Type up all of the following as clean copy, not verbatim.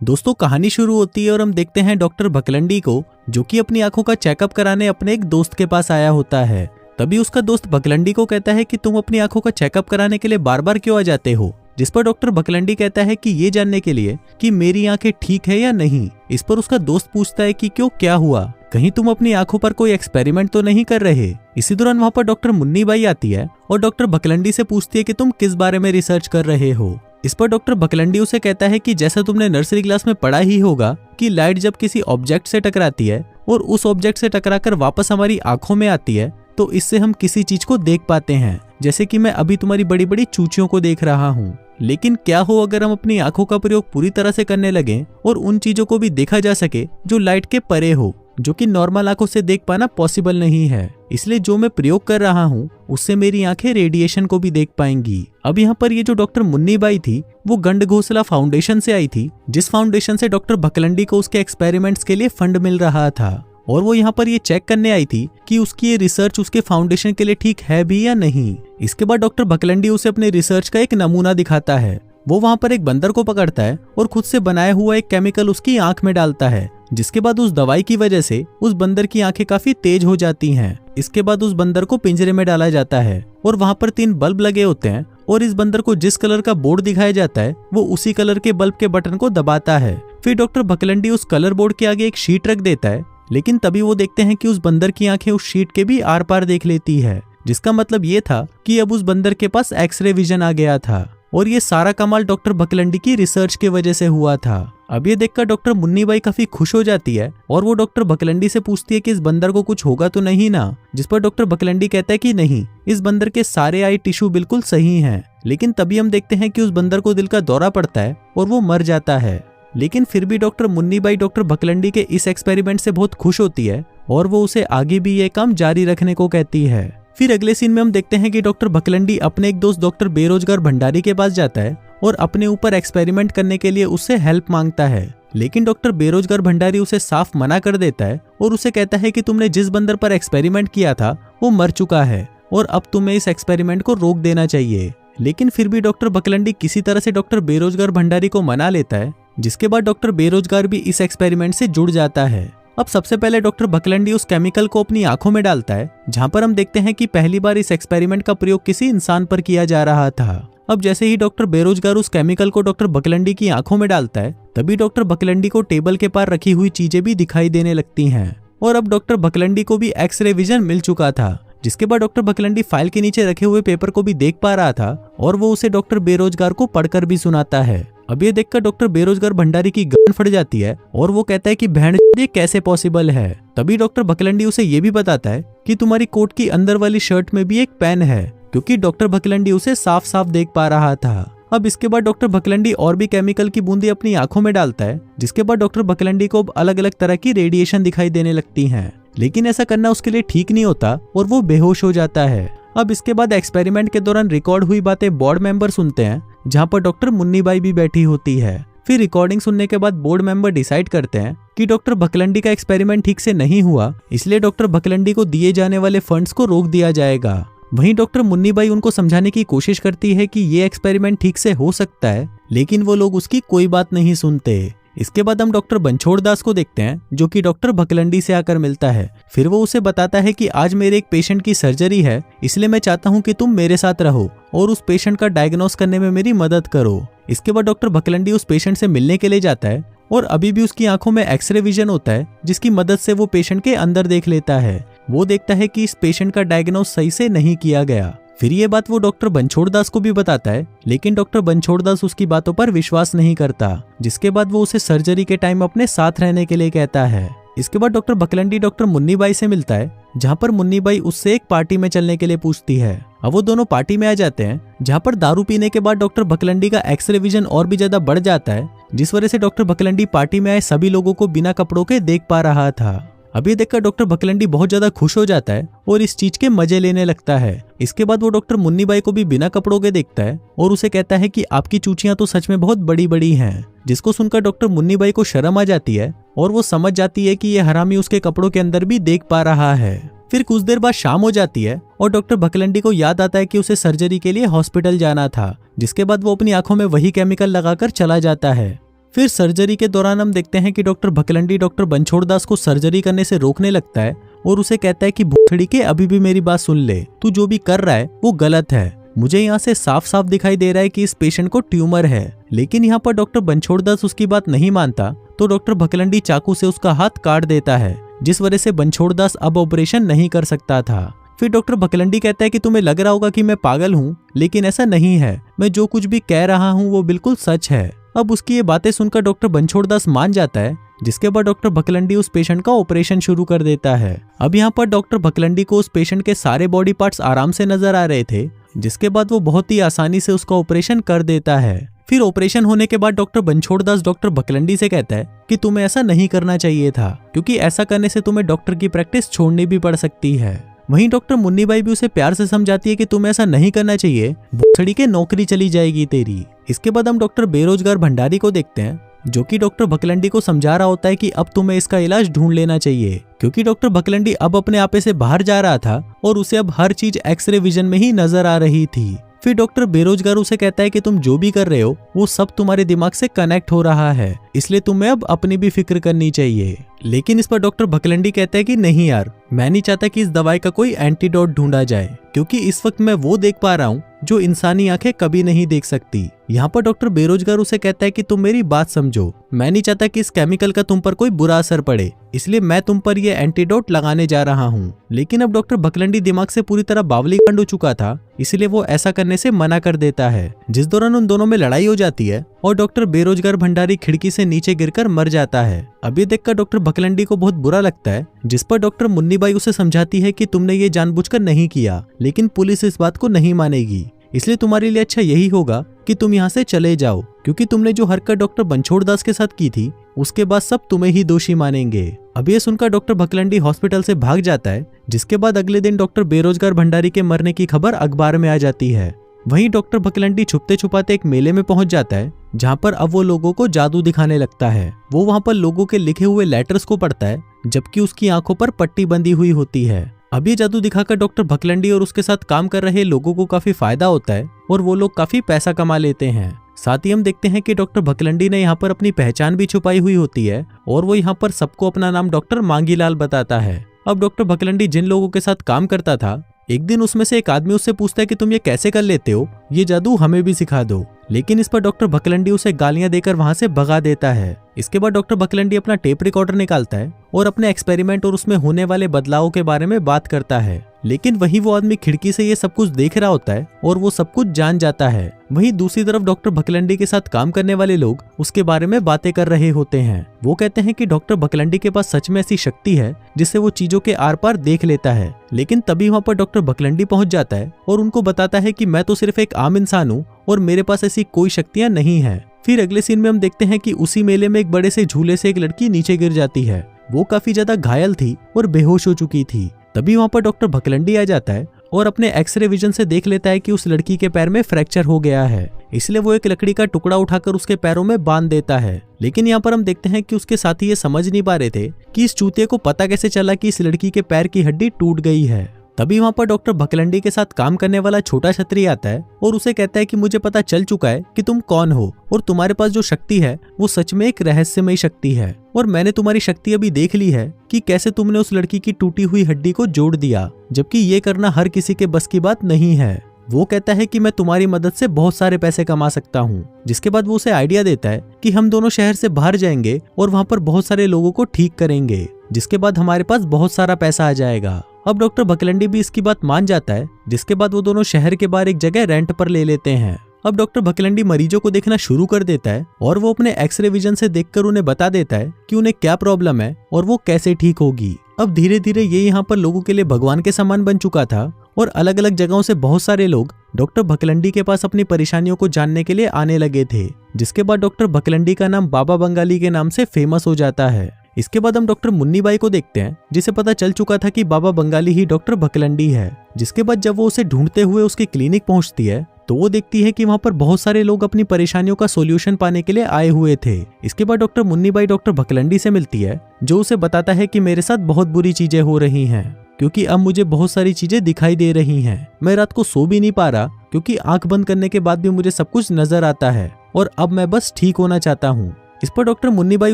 दोस्तों कहानी शुरू होती है और हम देखते हैं डॉक्टर भकलंडी को, जो कि अपनी आंखों का चेकअप कराने अपने एक दोस्त के पास आया होता है। तभी उसका दोस्त भकलंडी को कहता है कि तुम अपनी आंखों का चेकअप कराने के लिए बार बार क्यों आ जाते हो। जिस पर डॉक्टर भकलंडी कहता है कि ये जानने के लिए कि मेरी आंखें ठीक है या नहीं। इस पर उसका दोस्त पूछता है कि क्यों, क्या हुआ, कहीं तुम अपनी आंखों पर कोई एक्सपेरिमेंट तो नहीं कर रहे। इसी दौरान वहाँ पर डॉक्टर मुन्नी बाई आती है और डॉक्टर भकलंडी से पूछती है कि तुम किस बारे में रिसर्च कर रहे हो। इस पर डॉक्टर भकलंडी उसे कहता है कि जैसा तुमने नर्सरी क्लास में पढ़ा ही होगा कि लाइट जब किसी ऑब्जेक्ट से टकराती है और उस ऑब्जेक्ट से टकराकर वापस हमारी आंखों में आती है तो इससे हम किसी चीज को देख पाते हैं। जैसे कि मैं अभी तुम्हारी बड़ी बड़ी चूचियों को देख रहा हूँ। लेकिन क्या हो अगर हम अपनी आंखों का प्रयोग पूरी तरह से करने लगे और उन चीजों को भी देखा जा सके जो लाइट के परे हो, जो कि नॉर्मल आंखों से देख पाना पॉसिबल नहीं है। इसलिए जो मैं प्रयोग कर रहा हूँ उससे मेरी आंखें रेडिएशन को भी देख पाएंगी। अब यहाँ पर ये जो डॉक्टर मुन्नी बाई थी वो गंडघोसला फाउंडेशन से आई थी, जिस फाउंडेशन से डॉक्टर भकलंडी को उसके एक्सपेरिमेंट्स के लिए फंड मिल रहा था। और वो यहाँ पर ये चेक करने आई थी कि उसकी ये रिसर्च उसके फाउंडेशन के लिए ठीक है भी या नहीं। इसके बाद डॉक्टर भकलंडी उसे अपने रिसर्च का एक नमूना दिखाता है। वो वहाँ पर एक बंदर को पकड़ता है और खुद से बनाया हुआ एक केमिकल उसकी आंख में डालता है, जिसके बाद उस दवाई की वजह से उस बंदर की आंखें काफी तेज हो जाती हैं। इसके बाद उस बंदर को पिंजरे में डाला जाता है और वहाँ पर 3 बल्ब लगे होते हैं और इस बंदर को जिस कलर का बोर्ड दिखाया जाता है वो उसी कलर के बल्ब के बटन को दबाता है। फिर डॉक्टर भकलंडी उस कलर बोर्ड के आगे एक शीट रख देता है, लेकिन तभी वो देखते हैं कि उस बंदर की आंखें उस शीट के भी आर पार देख लेती है, जिसका मतलब ये था कि अब उस बंदर के पास एक्सरे विजन आ गया था। और ये सारा कमाल डॉक्टर भकलंडी की रिसर्च की वजह से हुआ था। अब ये देखकर डॉक्टर मुन्नी बाई काफी खुश हो जाती है और वो डॉक्टर भकलंडी से पूछती है कि इस बंदर को कुछ होगा तो नहीं ना। जिस पर डॉक्टर भकलंडी कहता है कि नहीं, इस बंदर के सारे आई टिश्यू बिल्कुल सही हैं। लेकिन तभी हम देखते हैं कि उस बंदर को दिल का दौरा पड़ता है और वो मर जाता है। लेकिन फिर भी डॉक्टर मुन्नी बाई डॉक्टर भकलंडी के इस एक्सपेरिमेंट से बहुत खुश होती है और वो उसे आगे भी ये काम जारी रखने को कहती है। फिर अगले सीन में हम देखते हैं कि डॉक्टर भकलंडी अपने एक दोस्त डॉक्टर बेरोजगार भंडारी के पास जाता है और अपने ऊपर एक्सपेरिमेंट करने के लिए उससे हेल्प मांगता है। लेकिन डॉक्टर बेरोजगार भंडारी उसे साफ मना कर देता है और उसे कहता है कि तुमने जिस बंदर पर एक्सपेरिमेंट किया था वो मर चुका है और अब तुम्हें इस एक्सपेरिमेंट को रोक देना चाहिए। लेकिन फिर भी डॉक्टर भकलंडी किसी तरह से डॉक्टर बेरोजगार भंडारी को मना लेता है, जिसके बाद डॉक्टर बेरोजगार भी इस एक्सपेरिमेंट से जुड़ जाता है। अब सबसे पहले डॉक्टर भकलंडी उस केमिकल को अपनी आंखों में डालता है, जहां पर हम देखते हैं कि पहली बार इस एक्सपेरिमेंट का प्रयोग किसी इंसान पर किया जा रहा था। अब जैसे ही डॉक्टर बेरोजगार उस केमिकल को डॉक्टर भकलंडी की आंखों में डालता है, तभी डॉक्टर भकलंडी को टेबल के पार रखी हुई चीजें भी दिखाई देने लगती हैं। और अब डॉक्टर भकलंडी को भी एक्सरे विजन मिल चुका था, जिसके बाद डॉक्टर भकलंडी फाइल के नीचे रखे हुए पेपर को भी देख पा रहा था और वो उसे डॉक्टर बेरोजगार को पढ़कर भी सुनाता है। अब ये देखकर डॉक्टर बेरोजगार भंडारी की गर्दन फट जाती है और वो कहता है कि बहन ये कैसे पॉसिबल है। तभी डॉक्टर भकलंडी उसे ये भी बताता है कि तुम्हारी कोट की अंदर वाली शर्ट में भी एक पेन है, क्योंकि डॉक्टर भकलंडी उसे साफ साफ देख पा रहा था। अब इसके बाद डॉक्टर भकलंडी और भी केमिकल की बूंदी अपनी आंखों में डालता है, जिसके बाद डॉक्टर भकलंडी को अलग अलग तरह की रेडिएशन दिखाई देने लगती हैं। लेकिन ऐसा करना उसके लिए ठीक नहीं होता और वो बेहोश हो जाता है। अब इसके बाद एक्सपेरिमेंट के दौरान रिकॉर्ड हुई बातें बोर्ड मेंबर सुनते हैं, जहां पर डॉक्टर मुन्नी बाई भी बैठी होती है। फिर रिकॉर्डिंग सुनने के बाद बोर्ड मेंबर डिसाइड करते हैं कि डॉक्टर भकलंडी का एक्सपेरिमेंट ठीक से नहीं हुआ, इसलिए डॉक्टर भकलंडी को दिए जाने वाले फंड्स को रोक दिया जाएगा। वहीं डॉक्टर मुन्नी बाई उनको समझाने की कोशिश करती है कि ये एक्सपेरिमेंट ठीक से हो सकता है, लेकिन वो लोग उसकी कोई बात नहीं सुनते। इसके बाद हम डॉक्टर बनछोड़ दास को देखते हैं, जो कि डॉक्टर भकलंडी से आकर मिलता है। फिर वो उसे बताता है कि आज मेरे एक पेशेंट की सर्जरी है, इसलिए मैं चाहता हूं कि तुम मेरे साथ रहो और उस पेशेंट का डायग्नोस करने में मेरी मदद करो। इसके बाद डॉक्टर भकलंडी उस पेशेंट से मिलने के लिए जाता है और अभी भी उसकी आंखों में एक्सरे विजन होता है, जिसकी मदद से वो पेशेंट के अंदर देख लेता है। वो देखता है कि इस पेशेंट का डायग्नोस सही से नहीं किया गया। फिर ये बात वो डॉक्टर बनछोड़ दास को भी बताता है, लेकिन डॉक्टर बनछोड़ दास उसकी बातों पर विश्वास नहीं करता, जिसके बाद वो उसे सर्जरी के टाइम अपने साथ रहने के लिए कहता है। इसके बाद डॉक्टर भकलंडी डॉक्टर मुन्नी बाई से मिलता है, जहां पर मुन्नी बाई उससे एक पार्टी में चलने के लिए पूछती है। अब वो दोनों पार्टी में आ जाते हैं, जहां पर दारू पीने के बाद डॉक्टर भकलंडी का एक्सरे विजन और भी ज्यादा बढ़ जाता है, जिस वजह से डॉक्टर भकलंडी पार्टी में आए सभी लोगों को बिना कपड़ों के देख पा रहा था। अब ये देखकर डॉक्टर भकलंडी बहुत ज्यादा खुश हो जाता है और इस चीज के मजे लेने लगता है। इसके बाद वो डॉक्टर मुन्नी बाई को भी बिना कपड़ों के देखता है और उसे कहता है कि आपकी चूचियां तो सच में बहुत बड़ी बड़ी हैं, जिसको सुनकर डॉक्टर मुन्नी बाई को शर्म आ जाती है और वो समझ जाती है कि ये हरामी उसके कपड़ों के अंदर भी देख पा रहा है। फिर कुछ देर बाद शाम हो जाती है और डॉक्टर भकलंडी को याद आता है कि उसे सर्जरी के लिए हॉस्पिटल जाना था, जिसके बाद वो अपनी आंखों में वही केमिकल लगाकर चला जाता है। फिर सर्जरी के दौरान हम देखते हैं कि डॉक्टर भकलंडी डॉक्टर बनछोड़ दास को सर्जरी करने से रोकने लगता है और उसे कहता है कि भूखड़ी के अभी भी मेरी बात सुन ले, तू जो भी कर रहा है वो गलत है। मुझे यहाँ से साफ साफ दिखाई दे रहा है कि इस पेशेंट को ट्यूमर है। लेकिन यहाँ पर डॉक्टर बनछोड़ दास उसकी बात नहीं मानता तो डॉक्टर भकलंडी चाकू से उसका हाथ काट देता है, जिस वजह से बनछोड़ दास अब ऑपरेशन नहीं कर सकता था। फिर डॉक्टर भकलंडी कहता है कि तुम्हें लग रहा होगा कि मैं पागल हूँ, लेकिन ऐसा नहीं है, मैं जो कुछ भी कह रहा हूँ वो बिल्कुल सच है। अब उसकी ये बातें सुनकर डॉक्टर बनछोड़ दास मान जाता है, जिसके बाद डॉक्टर भकलंडी उस पेशेंट का ऑपरेशन शुरू कर देता है। अब यहाँ पर डॉक्टर भकलंडी को उस पेशेंट के सारे बॉडी पार्ट्स आराम से नजर आ रहे थे, जिसके बाद वो बहुत ही आसानी से उसका ऑपरेशन कर देता है। फिर ऑपरेशन होने के बाद डॉक्टर बनछोड़ दास डॉक्टर भकलंडी से कहता है कि तुम्हें ऐसा नहीं करना चाहिए था, क्योंकि ऐसा करने से तुम्हें डॉक्टर की प्रैक्टिस छोड़नी भी पड़ सकती है। वहीं डॉक्टर मुन्नीबाई भी उसे प्यार से समझाती है कि तुम्हें ऐसा नहीं करना चाहिए, भूसड़ी के नौकरी चली जाएगी तेरी। इसके बाद हम डॉक्टर बेरोजगार भंडारी को देखते हैं, जो कि डॉक्टर भकलंडी को समझा रहा होता है कि अब तुम्हें इसका इलाज ढूंढ लेना चाहिए, क्योंकि डॉक्टर भकलंडी अब अपने आपे से बाहर जा रहा था और उसे अब हर चीज एक्सरे विजन में ही नजर आ रही थी। फिर डॉक्टर बेरोजगार उसे कहता है कि तुम जो भी कर रहे हो वो सब तुम्हारे दिमाग से कनेक्ट हो रहा है, इसलिए तुम्हें अब अपनी भी फिक्र करनी चाहिए। लेकिन इस पर डॉक्टर भकलंडी कहता है कि नहीं यार, मैं नहीं चाहता कि इस दवाई का कोई एंटीडोट ढूंढा जाए, क्योंकि इस वक्त मैं वो देख पा रहा हूँ जो इंसानी आंखें कभी नहीं देख सकती। यहाँ पर डॉक्टर बेरोजगार उसे कहता है कि तुम मेरी बात समझो, मैं नहीं चाहता कि इस केमिकल का तुम पर कोई बुरा असर पड़े, इसलिए मैं तुम पर यह एंटीडोट लगाने जा रहा हूँ। लेकिन अब डॉक्टर भकलंडी दिमाग से पूरी तरह बावली कांड हो चुका था, इसलिए वो ऐसा करने से मना कर देता है, जिस दौरान उन दोनों में लड़ाई हो जाती है और डॉक्टर बेरोजगार भंडारी खिड़की से नीचे गिरकर मर जाता है। अब ये देखकर डॉक्टर भकलंडी को बहुत बुरा लगता है, जिस पर डॉक्टर मुन्नीबाई उसे समझाती है कि तुमने ये जानबूझकर नहीं किया, लेकिन पुलिस इस बात को नहीं मानेगी, इसलिए तुम्हारे लिए अच्छा यही होगा कि तुम यहाँ से चले जाओ, क्योंकि तुमने जो हरकत डॉक्टर बनछोड़ दास के साथ की थी उसके बाद सब तुम्हें ही दोषी मानेंगे। अब ये सुनकर डॉक्टर भकलंडी हॉस्पिटल से भाग जाता है, जिसके बाद अगले दिन डॉक्टर बेरोजगार भंडारी के मरने की खबर अखबार में आ जाती है। वहीं डॉक्टर भकलंडी छुपते छुपाते एक मेले में पहुंच जाता है, जहां पर अब वो लोगों को जादू दिखाने लगता है। वो वहां पर लोगों के लिखे हुए लेटर्स को पढ़ता है, जबकि उसकी आंखों पर पट्टी बंधी हुई होती है। अब ये जादू दिखाकर डॉक्टर भकलंडी और उसके साथ काम कर रहे लोगों को काफी फायदा होता है और वो लोग काफी पैसा कमा लेते हैं। साथ ही हम देखते हैं कि डॉक्टर भकलंडी ने यहाँ पर अपनी पहचान भी छुपाई हुई होती है और वो यहाँ पर सबको अपना नाम डॉक्टर मांगीलाल बताता है। अब डॉक्टर भकलंडी जिन लोगों के साथ काम करता था, एक दिन उसमें से एक आदमी उससे पूछता है कि तुम ये कैसे कर लेते हो, ये जादू हमें भी सिखा दो। लेकिन इस पर डॉक्टर भकलंडी उसे गालियां देकर वहां से भगा देता है। इसके बाद डॉक्टर भकलंडी अपना टेप रिकॉर्डर निकालता है और अपने एक्सपेरिमेंट और उसमें होने वाले बदलावों के बारे में बात करता है। लेकिन वही वो आदमी खिड़की से ये सब कुछ देख रहा होता है और वो सब कुछ जान जाता है। वहीं दूसरी तरफ डॉक्टर भकलंडी के साथ काम करने वाले लोग उसके बारे में बातें कर रहे होते हैं। वो कहते हैं कि डॉक्टर भकलंडी के पास सच में ऐसी शक्ति है जिससे वो चीजों के आर पार देख लेता है। लेकिन तभी वहाँ पर डॉक्टर भकलंडी पहुंच जाता है और उनको बताता है कि मैं तो सिर्फ एक आम इंसान हूँ और मेरे पास ऐसी कोई शक्तियां नहीं है। फिर अगले सीन में हम देखते हैं कि उसी मेले में एक बड़े से झूले से एक लड़की नीचे गिर जाती है। वो काफी ज्यादा घायल थी और बेहोश हो चुकी थी। तभी वहाँ पर डॉक्टर भकलंडी आ जाता है और अपने एक्सरे विजन से देख लेता है कि उस लड़की के पैर में फ्रैक्चर हो गया है, इसलिए वो एक लकड़ी का टुकड़ा उठाकर उसके पैरों में बांध देता है। लेकिन यहाँ पर हम देखते हैं कि उसके साथी ये समझ नहीं पा रहे थे कि इस चूतिए को पता कैसे चला कि इस लड़की के पैर की हड्डी टूट गई है। तभी वहाँ पर डॉक्टर भकलंडी के साथ काम करने वाला छोटा छतरी आता है और उसे कहता है कि मुझे पता चल चुका है कि तुम कौन हो और तुम्हारे पास जो शक्ति है वो सच में एक रहस्यमयी शक्ति है, और मैंने तुम्हारी शक्ति अभी देख ली है कि कैसे तुमने उस लड़की की टूटी हुई हड्डी को जोड़ दिया, जबकि ये करना हर किसी के बस की बात नहीं है। वो कहता है कि मैं तुम्हारी मदद से बहुत सारे पैसे कमा सकता हूँ। जिसके बाद वो उसे आइडिया देता है कि हम दोनों शहर से बाहर जाएंगे और वहाँ पर बहुत सारे लोगों को ठीक करेंगे, जिसके बाद हमारे पास बहुत सारा पैसा आ जाएगा। अब डॉक्टर भकलंडी भी इसकी बात मान जाता है, जिसके बाद वो दोनों शहर के बाहर एक जगह रेंट पर ले लेते हैं। अब डॉक्टर भकलंडी मरीजों को देखना शुरू कर देता है और वो अपने एक्सरे विजन से देखकर उन्हें बता देता है कि उन्हें क्या प्रॉब्लम है और वो कैसे ठीक होगी। अब धीरे धीरे ये यहाँ पर लोगों के लिए भगवान के समान बन चुका था और अलग अलग जगहों से बहुत सारे लोग डॉक्टर भकलंडी के पास अपनी परेशानियों को जानने के लिए आने लगे थे। जिसके बाद डॉक्टर भकलंडी का नाम बाबा बंगाली के नाम से फेमस हो जाता है। इसके बाद हम डॉक्टर मुन्नीबाई को देखते हैं, जिसे पता चल चुका था कि बाबा बंगाली ही डॉक्टर भकलंडी है। जिसके बाद जब वो उसे ढूंढते हुए उसके क्लिनिक पहुंचती है तो वो देखती है कि वहाँ पर बहुत सारे लोग अपनी परेशानियों का सॉल्यूशन पाने के लिए आए हुए थे। इसके बाद डॉक्टर मुन्नीबाई डॉक्टर भकलंडी से मिलती है, जो उसे बताता है कि मेरे साथ बहुत बुरी चीजें हो रही हैं, क्योंकि अब मुझे बहुत सारी चीजें दिखाई दे रही हैं। मैं रात को सो भी नहीं पा रहा, क्योंकि आंख बंद करने के बाद भी मुझे सब कुछ नजर आता है और अब मैं बस ठीक होना चाहता हूँ। इस पर डॉक्टर मुन्नीबाई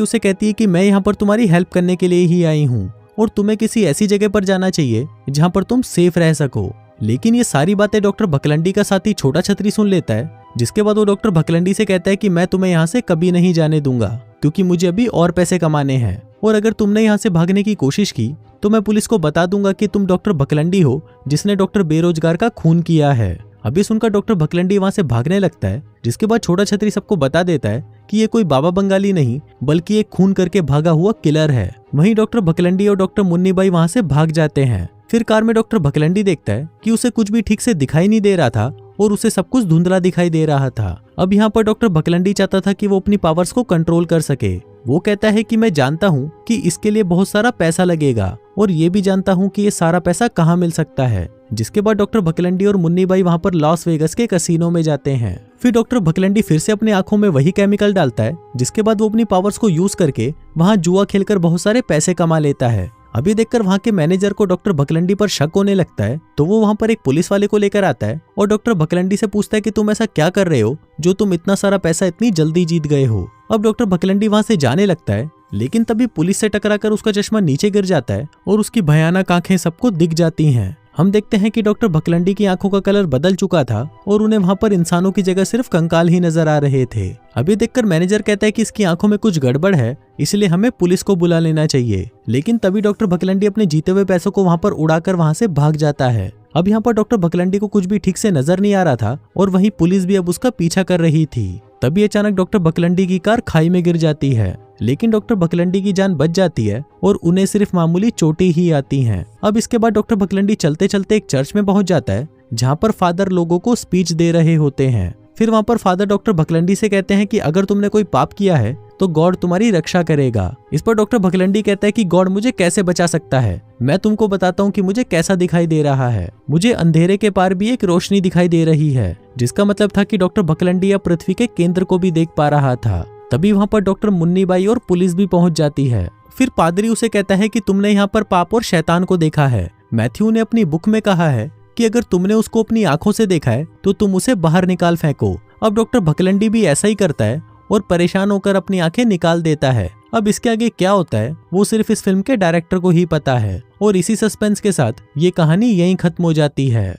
उसे कहती है कि मैं यहाँ पर तुम्हारी हेल्प करने के लिए ही आई हूँ और तुम्हें किसी ऐसी जगह पर जाना चाहिए जहाँ पर तुम सेफ रह सको। लेकिन ये सारी बातें डॉक्टर भकलंडी का साथी छोटा छतरी सुन लेता है, जिसके बाद वो डॉक्टर भकलंडी से कहता है कि मैं तुम्हें यहाँ से कभी नहीं जाने दूंगा क्योंकि मुझे अभी और पैसे कमाने हैं, और अगर तुमने यहाँ से भागने की कोशिश की तो मैं पुलिस को बता दूंगा कि तुम डॉक्टर भकलंडी हो जिसने डॉक्टर बेरोजगार का खून किया है। अभी सुनकर डॉक्टर भकलंडी वहां से भागने लगता है, जिसके बाद छोटा छतरी सबको बता देता है कि ये कोई बाबा बंगाली नहीं बल्कि एक खून करके भागा हुआ किलर है। वहीं डॉक्टर भकलंडी और डॉक्टर मुन्नीबाई वहां से भाग जाते हैं। फिर कार में डॉक्टर भकलंडी देखता है कि उसे कुछ भी ठीक से दिखाई नहीं दे रहा था और उसे सब कुछ धुंधला दिखाई दे रहा था। अब यहाँ पर डॉक्टर भकलंडी चाहता था कि वो अपनी पावर्स को कंट्रोल कर सके। वो कहता है कि मैं जानता हूँ कि इसके लिए बहुत सारा पैसा लगेगा और ये भी जानता हूँ कि ये सारा पैसा कहाँ मिल सकता है। जिसके बाद डॉक्टर भकलंडी और मुन्नीबाई वहाँ पर लॉस वेगस के कैसीनो में जाते हैं। फिर डॉक्टर भकलंडी फिर से अपनी आंखों में वही केमिकल डालता है, जिसके बाद वो अपनी पावर्स को यूज करके वहाँ जुआ खेलकर बहुत सारे पैसे कमा लेता है। अभी देखकर वहाँ के मैनेजर को डॉक्टर भकलंडी पर शक होने लगता है, तो वो वहाँ पर एक पुलिस वाले को लेकर आता है और डॉक्टर भकलंडी से पूछता है कि तुम ऐसा क्या कर रहे हो जो तुम इतना सारा पैसा इतनी जल्दी जीत गए हो। अब डॉक्टर भकलंडी वहाँ से जाने लगता है, लेकिन तभी पुलिस से टकराकर उसका चश्मा नीचे गिर जाता है और उसकी भयानक आंखें सबको दिख जाती हैं। हम देखते हैं कि डॉक्टर भकलंडी की आंखों का कलर बदल चुका था और उन्हें वहां पर इंसानों की जगह सिर्फ कंकाल ही नजर आ रहे थे। अभी देखकर मैनेजर कहता है कि इसकी आंखों में कुछ गड़बड़ है, इसलिए हमें पुलिस को बुला लेना चाहिए। लेकिन तभी डॉक्टर भकलंडी अपने जीते हुए पैसों को वहां पर उड़ाकर वहां से भाग जाता है। अब यहाँ पर डॉक्टर भकलंडी को कुछ भी ठीक से नजर नहीं आ रहा था और वहीं पुलिस भी अब उसका पीछा कर रही थी। तभी अचानक डॉक्टर भकलंडी की कार खाई में गिर जाती है, लेकिन डॉक्टर भकलंडी की जान बच जाती है और उन्हें सिर्फ मामूली चोटें ही आती हैं। अब इसके बाद डॉक्टर भकलंडी चलते चलते एक चर्च में पहुंच जाता है, जहां पर फादर लोगों को स्पीच दे रहे होते हैं। फिर वहां पर फादर डॉक्टर भकलंडी से कहते हैं कि अगर तुमने कोई पाप किया है तो गॉड तुम्हारी रक्षा करेगा। इस पर डॉक्टर भकलंडी कहता है कि गॉड मुझे कैसे बचा सकता है, मैं तुमको बताता हूँ कि मुझे कैसा दिखाई दे रहा है। मुझे अंधेरे के पार भी एक रोशनी दिखाई दे रही है, जिसका मतलब था कि डॉक्टर भकलंडी अब पृथ्वी के केंद्र को भी देख पा रहा था। तभी वहां पर डॉक्टर मुन्नीबाई और पुलिस भी पहुंच जाती है। फिर पादरी उसे कहता है कि तुमने यहाँ पर पाप और शैतान को देखा है। मैथ्यू ने अपनी बुक में कहा है कि अगर तुमने उसको अपनी आंखों से देखा है तो तुम उसे बाहर निकाल फेंको। अब डॉक्टर भकलंडी भी ऐसा ही करता है और परेशान होकर अपनी आंखें निकाल देता है। अब इसके आगे क्या होता है वो सिर्फ इस फिल्म के डायरेक्टर को ही पता है। और इसी सस्पेंस के साथ ये कहानी यहीं खत्म हो जाती है।